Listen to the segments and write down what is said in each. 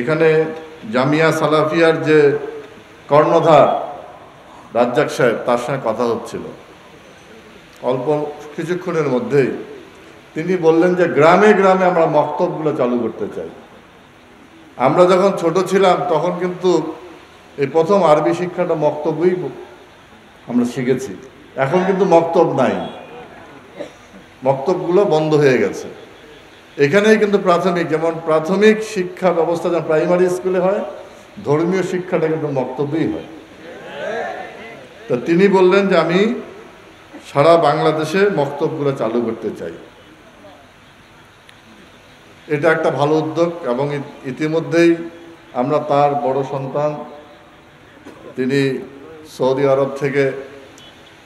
এখানে জামিয়া সালাফিয়ার যে কর্ণধার রাজ্জাক সাহেব, তার সঙ্গে কথা হচ্ছিল অল্প কিছুক্ষণের মধ্যেই। তিনি বললেন যে গ্রামে গ্রামে আমরা মক্তবগুলো চালু করতে চাই। আমরা যখন ছোট ছিলাম তখন কিন্তু এই প্রথম আরবি শিক্ষাটা মক্তবই আমরা শিখেছি। এখন কিন্তু মক্তব নাই, মক্তবগুলো বন্ধ হয়ে গেছে। এখানেই কিন্তু প্রাথমিক, যেমন প্রাথমিক শিক্ষা ব্যবস্থা যেমন প্রাইমারি স্কুলে হয়, ধর্মীয় শিক্ষাটা কিন্তু মক্তবেই হয়। তো তিনি বললেন যে আমি সারা বাংলাদেশে মক্তবগুলো চালু করতে চাই। এটা একটা ভালো উদ্যোগ এবং ইতিমধ্যেই আমরা তার বড় সন্তান, তিনি সৌদি আরব থেকে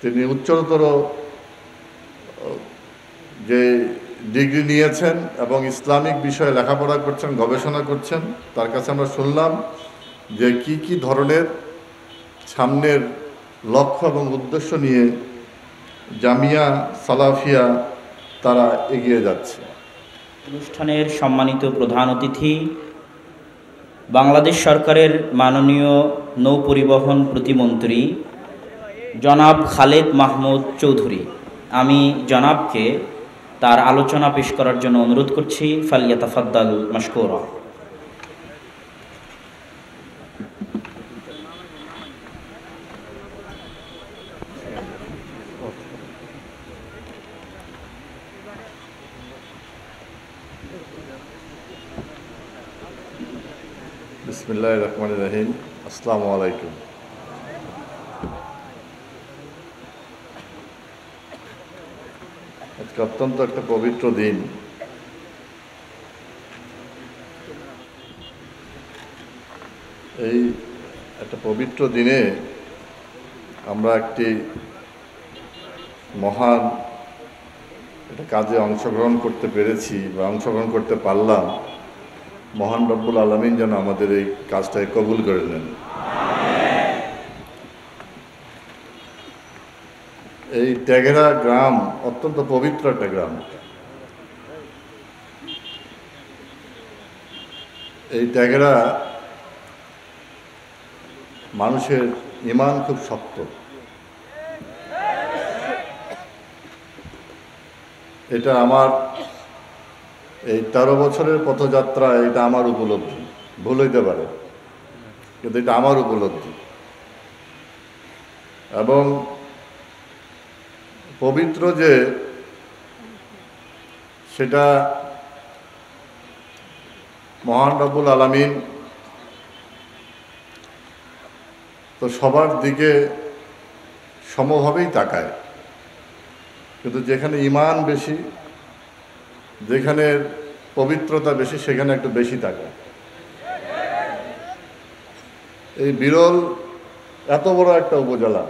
তিনি উচ্চতর যে ডিগ্রি নিয়েছেন এবং ইসলামিক বিষয়ে লেখাপড়া করছেন, গবেষণা করছেন। তার কাছে আমরা শুনলাম যে কি কি ধরনের সামনের লক্ষ্য এবং উদ্দেশ্য নিয়ে জামিয়া সালাফিয়া তারা এগিয়ে যাচ্ছে। অনুষ্ঠানের সম্মানিত প্রধান অতিথি বাংলাদেশ সরকারের মাননীয় নৌ পরিবহন প্রতিমন্ত্রী জনাব খালেদ মাহমুদ চৌধুরী, আমি জনাবকে তার আলোচনা পেশ করার জন্য অনুরোধ করছি। ফালিয়াতাফাদ্দাল মাশকুরা। বিসমিল্লাহির রহমানির রহিম। আসসালামু আলাইকুম। আজকে অত্যন্ত একটা পবিত্র দিন। এই একটা পবিত্র দিনে আমরা একটি মহান একটা কাজে অংশগ্রহণ করতে পেরেছি বা অংশগ্রহণ করতে পারলাম। মহান রব্বুল আলামিন যেন আমাদের এই কাজটাকে কবুল করে নেন। এই টেগেরা গ্রাম অত্যন্ত পবিত্র একটা গ্রাম। এই টেগেরা মানুষের ঈমান খুব শক্ত। এটা আমার এই 13 বছরের পথযাত্রা, এটা আমার উপলব্ধি। ভুল হইতে পারে, কিন্তু এটা আমার উপলব্ধি। এবং পবিত্র যে সেটা মহান রব্বুল আলামিন তো সবার দিকে সমভাবেই তাকায়, কিন্তু যেখানে ঈমান বেশি, যেখানে পবিত্রতা বেশি, সেখানে একটু বেশি তাকায়। এই বিরল এত বড় একটা উপজেলা,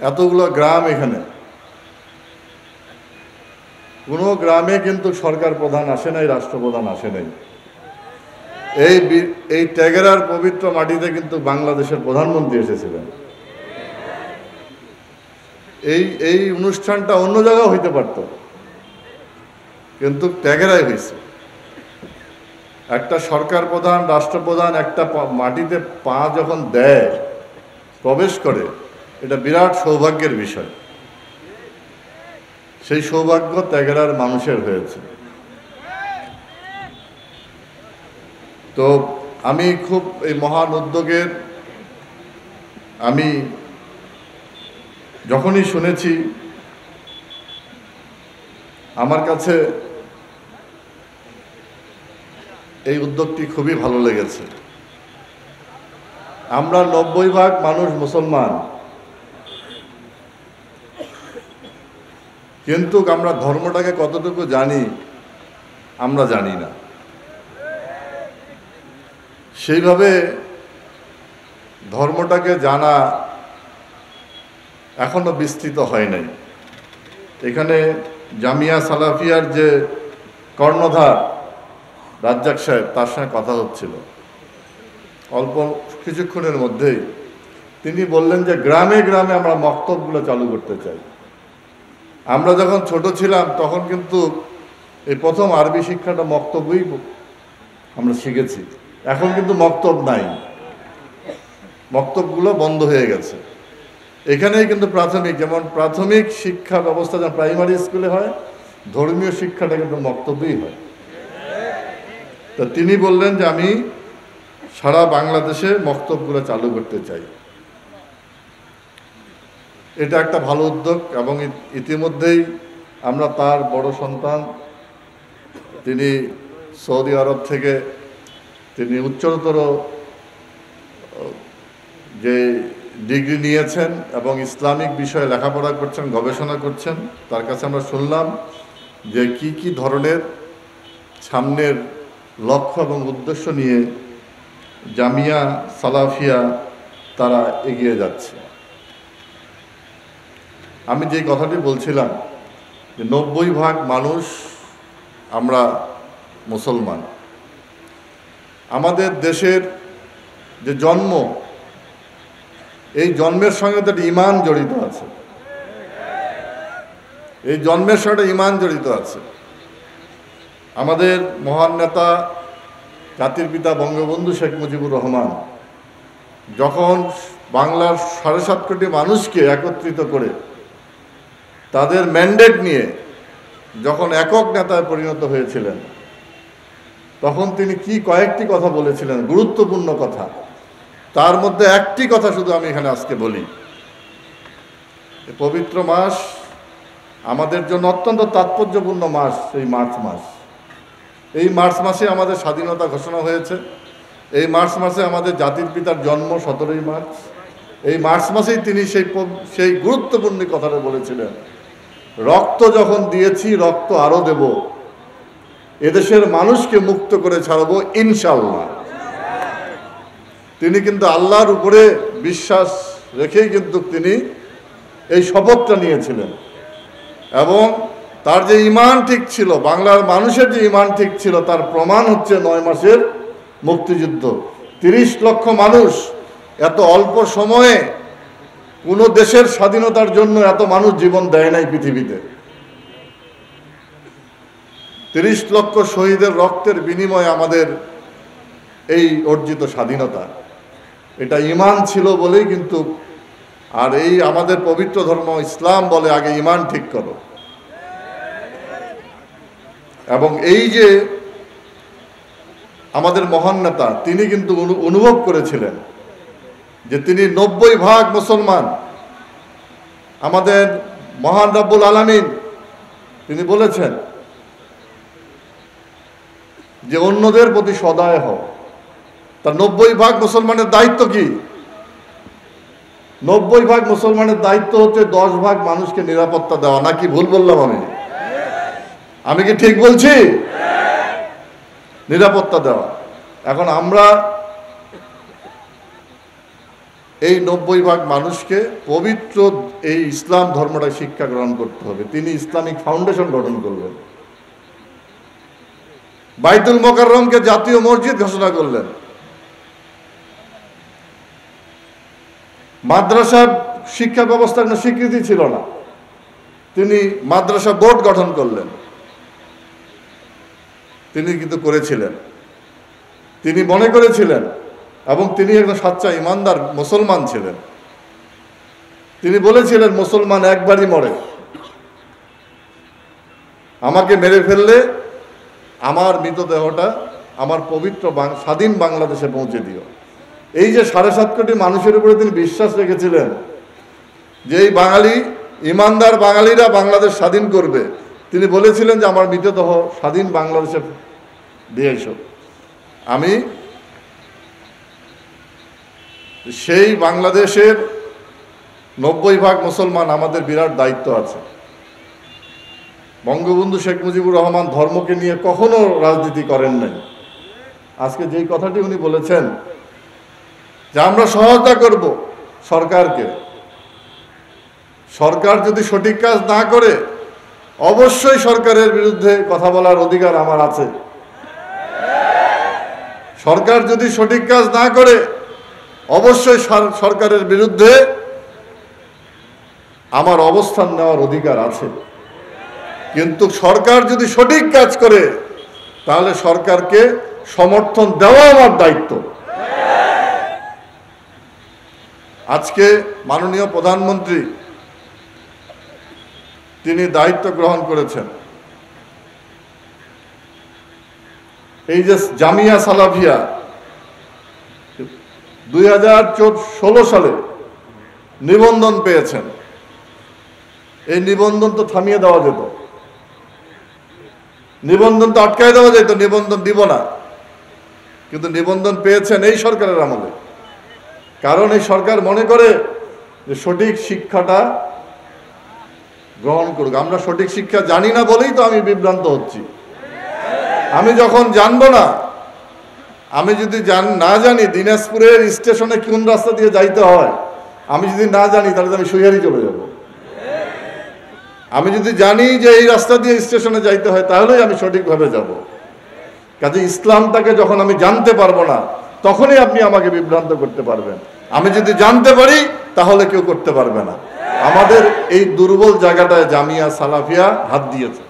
এতগুলো গ্রাম, এখানে কোনো গ্রামে কিন্তু সরকার প্রধান আসে নাই, রাষ্ট্রপ্রধান আসে নাই। এই টেগেরার পবিত্র মাটিতে কিন্তু বাংলাদেশের প্রধানমন্ত্রী এসেছিলেন। এই অনুষ্ঠানটা অন্য জায়গাও হইতে পারত, কিন্তু টেগেরাই হয়েছে। একটা সরকার প্রধান, রাষ্ট্রপ্রধান একটা মাটিতে পা যখন দেয়, প্রবেশ করে, এটা বিরাট সৌভাগ্যের বিষয়। সেই সৌভাগ্য টেগেরার মানুষের হয়েছে। তো আমি খুব এই মহান উদ্যোগের, আমি যখনই শুনেছি আমার কাছে এই উদ্যোগটি খুবই ভালো লেগেছে। আমরা 90% মানুষ মুসলমান, কিন্তু আমরা ধর্মটাকে কতটুকু জানি আমরা জানি না। সেইভাবে ধর্মটাকে জানা এখনো বিস্তৃত হয় নাই। এখানে জামিয়া সালাফিয়ার যে কর্ণধার রাজ্জাক সাহেব, তার সঙ্গে কথা হচ্ছিল অল্প কিছুক্ষণের মধ্যেই। তিনি বললেন যে গ্রামে গ্রামে আমরা মক্তবগুলো চালু করতে চাই। আমরা যখন ছোট ছিলাম তখন কিন্তু এই প্রথম আরবি শিক্ষাটা মক্তবই আমরা শিখেছি। এখন কিন্তু মক্তব নাই, মক্তবগুলো বন্ধ হয়ে গেছে। এখানেই কিন্তু প্রাথমিক, যেমন প্রাথমিক শিক্ষা ব্যবস্থা যেমন প্রাইমারি স্কুলে হয়, ধর্মীয় শিক্ষাটা কিন্তু মক্তবেই হয়। তা তিনি বললেন যে আমি সারা বাংলাদেশে মক্তবগুলো চালু করতে চাই। এটা একটা ভালো উদ্যোগ এবং ইতিমধ্যেই আমরা তার বড় সন্তান, তিনি সৌদি আরব থেকে তিনি উচ্চতর যে ডিগ্রি নিয়েছেন এবং ইসলামিক বিষয়ে লেখাপড়া করছেন, গবেষণা করছেন, তার কাছে আমরা শুনলাম যে কি কি ধরনের সামনের লক্ষ্য এবং উদ্দেশ্য নিয়ে জামিয়া সালাফিয়া তারা এগিয়ে যাচ্ছে। আমি যে কথাটি বলছিলাম যে 90% মানুষ আমরা মুসলমান। আমাদের দেশের যে জন্ম, এই জন্মের সঙ্গে তো একটা ঈমান জড়িত আছে, এই জন্মের সঙ্গে ঈমান জড়িত আছে। আমাদের মহান নেতা জাতির পিতা বঙ্গবন্ধু শেখ মুজিবুর রহমান যখন বাংলার 7.5 কোটি মানুষকে একত্রিত করে তাদের ম্যান্ডেট নিয়ে যখন একক নেতায় পরিণত হয়েছিলেন, তখন তিনি কি কয়েকটি কথা বলেছিলেন, গুরুত্বপূর্ণ কথা। তার মধ্যে একটি কথা শুধু আমি এখানে আজকে বলি। পবিত্র মাস আমাদের জন্য অত্যন্ত তাৎপর্যপূর্ণ মাস, এই মার্চ মাস। এই মার্চ মাসে আমাদের স্বাধীনতা ঘোষণা হয়েছে। এই মার্চ মাসে আমাদের জাতির পিতার জন্ম 17ই মার্চ। এই মার্চ মাসেই তিনি সেই গুরুত্বপূর্ণ কথাটা বলেছিলেন, রক্ত যখন দিয়েছি রক্ত আরো দেব, এদেশের মানুষকে মুক্ত করে ছাড়বো ইনশাআল্লাহ। তিনি কিন্তু আল্লাহর উপরে বিশ্বাস রেখেই কিন্তু তিনি এই শপথটা নিয়েছিলেন এবং তার যে ঈমান ঠিক ছিল, বাংলার মানুষের যে ঈমান ঠিক ছিল, তার প্রমাণ হচ্ছে 9 মাসের মুক্তিযুদ্ধ। 30 লক্ষ মানুষ, এত অল্প সময়ে কোনো দেশের স্বাধীনতার জন্য এত মানুষ জীবন দেয় নাই পৃথিবীতে। 30 লক্ষ শহীদের রক্তের বিনিময়ে আমাদের এই অর্জিত স্বাধীনতা, এটা ঈমান ছিল বলেই কিন্তু। আর এই আমাদের পবিত্র ধর্ম ইসলাম বলে আগে ঈমান ঠিক করো। এবং এই যে আমাদের মহান নেতা, তিনি কিন্তু অনুভব করেছিলেন যে তিনি 90% মুসলমান। আমাদের মহান রব্বুল আলামিন তিনি বলেছেন যে অন্যদের প্রতি সদয় হও। তার 90% মুসলমানের দায়িত্ব কি? 90% মুসলমানের দায়িত্ব হচ্ছে 10% মানুষকে নিরাপত্তা দেওয়া। নাকি ভুল বললাম আমি কি ঠিক বলছি? নিরাপত্তা দেওয়া। এখন আমরা এই 90% মানুষকে পবিত্র এই ইসলাম ধর্মটা শিক্ষা গ্রহণ করতে হবে। তিনি ইসলামিক ফাউন্ডেশন গঠন করলেন, বাইতুল মোকাররমকে জাতীয় মসজিদ ঘোষণা করলেন, মাদ্রাসা শিক্ষা ব্যবস্থার কোনো স্বীকৃতি ছিল না, তিনি মাদ্রাসা বোর্ড গঠন করলেন। তিনি কিন্তু করেছিলেন, তিনি মনে করেছিলেন এবং তিনি একজন সাচ্চা ইমানদার মুসলমান ছিলেন। তিনি বলেছিলেন মুসলমান একবারই মরে, আমাকে মেরে ফেললে আমার মৃতদেহটা আমার পবিত্র স্বাধীন বাংলাদেশে পৌঁছে দিও। এই যে 7.5 কোটি মানুষের উপরে তিনি বিশ্বাস রেখেছিলেন যে এই বাঙালি ইমানদার বাঙালিরা বাংলাদেশ স্বাধীন করবে, তিনি বলেছিলেন যে আমার মৃতদেহ স্বাধীন বাংলাদেশে দিয়ে এসো। আমি সেই বাংলাদেশের 90% মুসলমান, আমাদের বিরাট দায়িত্ব আছে। বঙ্গবন্ধু শেখ মুজিবুর রহমান ধর্মকে নিয়ে কখনো রাজনীতি করেন নাই। আজকে যেই কথাটি উনি বলেছেন যে আমরা সহায়তা করব সরকারকে, সরকার যদি সঠিক কাজ না করে অবশ্যই সরকারের বিরুদ্ধে কথা বলার অধিকার আমার আছে। সরকার যদি সঠিক কাজ না করে অবশ্যই সরকারের বিরুদ্ধে আমার অবস্থান নেওয়ার অধিকার আছে। কিন্তু সরকার যদি সঠিক কাজ করে তাহলে সরকারকে সমর্থন দেওয়া আমার দায়িত্ব। আজকে মাননীয় প্রধানমন্ত্রী তিনি দায়িত্ব গ্রহণ করেছেন। এই যে জামিয়া সালাফিয়া 2016 সালে নিবন্ধন পেয়েছেন, এই নিবন্ধন তো থামিয়ে দেওয়া যেত, নিবন্ধন তো আটকায় দেওয়া যেত, নিবন্ধন দিব না, কিন্তু নিবন্ধন পেয়েছেন এই সরকারের আমলে। কারণ এই সরকার মনে করে যে সঠিক শিক্ষাটা গ্রহণ করুক। আমরা সঠিক শিক্ষা জানি না বলেই তো আমি বিভ্রান্ত হচ্ছি। আমি যখন জানবো না, আমি যদি না জানি দিনাজপুরের স্টেশনে কোন রাস্তা দিয়ে যাইতে হয়, আমি যদি না জানি তাহলে আমি সুইহারি চলে যাব। আমি যদি জানি যে এই রাস্তা দিয়ে স্টেশনে যাইতে হয় তাহলেই আমি সঠিকভাবে যাব। কাজে ইসলামটাকে যখন আমি জানতে পারবো না তখনই আপনি আমাকে বিভ্রান্ত করতে পারবেন। আমি যদি জানতে পারি তাহলে কেউ করতে পারবে না। আমাদের এই দুর্বল জায়গাটায় জামিয়া সালাফিয়া হাত দিয়েছে।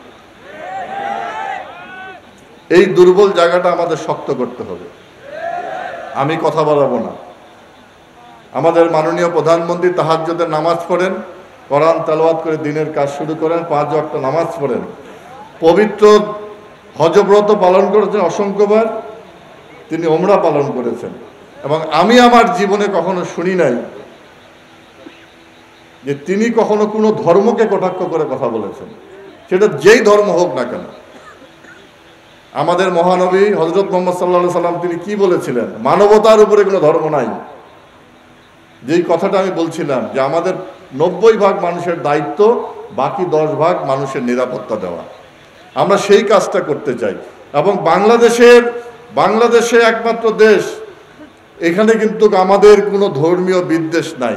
এই দুর্বল জায়গাটা আমাদের শক্ত করতে হবে। আমি কথা বলাবো না। আমাদের মাননীয় প্রধানমন্ত্রী তাহাজ্জুদের নামাজ পড়েন, কোরআন তেলাওয়াত করে দিনের কাজ শুরু করেন, 5 ওয়াক্ত নামাজ পড়েন, পবিত্র হজব্রত পালন করেছেন অসংখ্যবার, তিনি ওমরা পালন করেছেন। এবং আমি আমার জীবনে কখনো শুনি নাই যে তিনি কখনো কোনো ধর্মকে কটাক্ষ করে কথা বলেছেন, সেটা যেই ধর্ম হোক না কেন। আমাদের মহানবী হযরত মুহাম্মদ সাল্লাল্লাহু আলাইহি সাল্লাম তিনি কি বলেছিলেন? মানবতার উপরে কোনো ধর্ম নাই। যেই কথাটা আমি বলছিলাম যে আমাদের 90% মানুষের দায়িত্ব, বাকি 10% মানুষের নিরাপত্তা দেওয়া। আমরা সেই কাজটা করতে চাই। এবং বাংলাদেশে একমাত্র দেশ, এখানে কিন্তু আমাদের কোনো ধর্মীয় বিদ্বেষ নাই।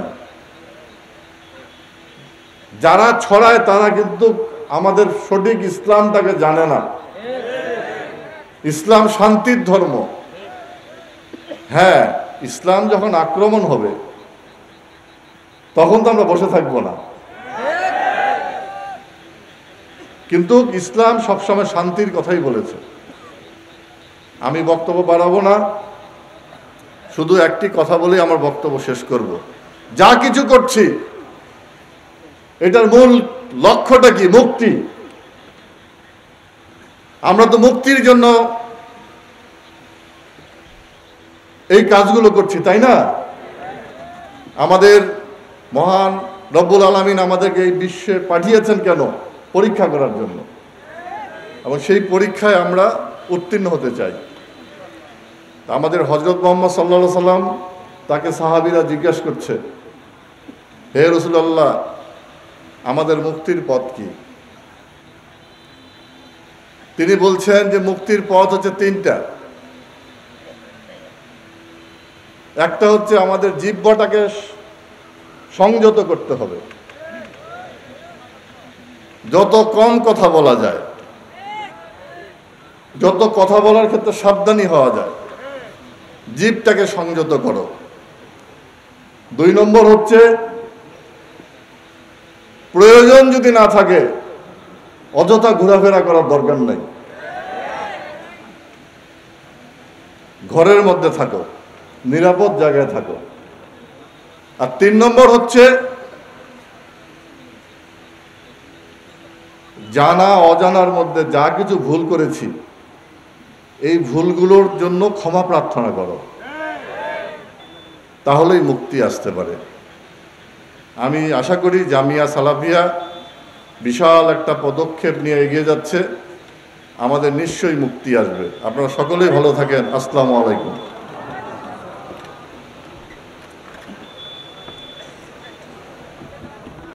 যারা ছড়ায় তারা কিন্তু আমাদের সঠিক ইসলামটাকে জানে না। ইসলাম শান্তির ধর্ম। হ্যাঁ, ইসলাম যখন আক্রমণ হবে তখন তো আমরা বসে থাকবো না, কিন্তু ইসলাম সবসময় শান্তির কথাই বলেছে। আমি বক্তব্য বাড়াবো না, শুধু একটি কথা বলেই আমার বক্তব্য শেষ করব। যা কিছু করছি এটার মূল লক্ষ্যটা কি? মুক্তি। আমরা তো মুক্তির জন্য এই কাজগুলো করছি, তাই না? আমাদের মহান রব্বুল আলামিন আমাদেরকে এই বিশ্বে পাঠিয়েছেন কেন? পরীক্ষা করার জন্য। এবং সেই পরীক্ষায় আমরা উত্তীর্ণ হতে চাই। আমাদের হযরত মুহাম্মদ সাল্লাল্লাহু আলাইহি সাল্লাম, তাকে সাহাবীরা জিজ্ঞাসা করছে, হে রাসূলুল্লাহ, আমাদের মুক্তির পথ কি? তিনি বলছেন যে মুক্তির পথ হচ্ছে 3টা। একটা হচ্ছে আমাদের জিহ্বাটাকে সংযত করতে হবে, যত কম কথা বলা যায়, যত কথা বলার ক্ষেত্রে সাবধানী হওয়া যায়, জিহ্বাটাকে সংযত করো। 2 নম্বর হচ্ছে প্রয়োজন যদি না থাকে অযথা ঘোরাফেরা করার দরকার নাই, ঘরের মধ্যে থাকো, নিরাপদ জায়গায় থাকো। আর 3 নম্বর হচ্ছে জানা অজানার মধ্যে যা কিছু ভুল করেছি এই ভুলগুলোর জন্য ক্ষমা প্রার্থনা করো, তাহলেই মুক্তি আসতে পারে। আমি আশা করি জামিয়া সালাফিয়া বিশাল একটা পদক্ষেপ নিয়ে এগিয়ে যাচ্ছে, আমাদের নিশ্চয়ই মুক্তি আসবে। আপনারা সকলেই ভালো থাকেন। আসসালামু আলাইকুম।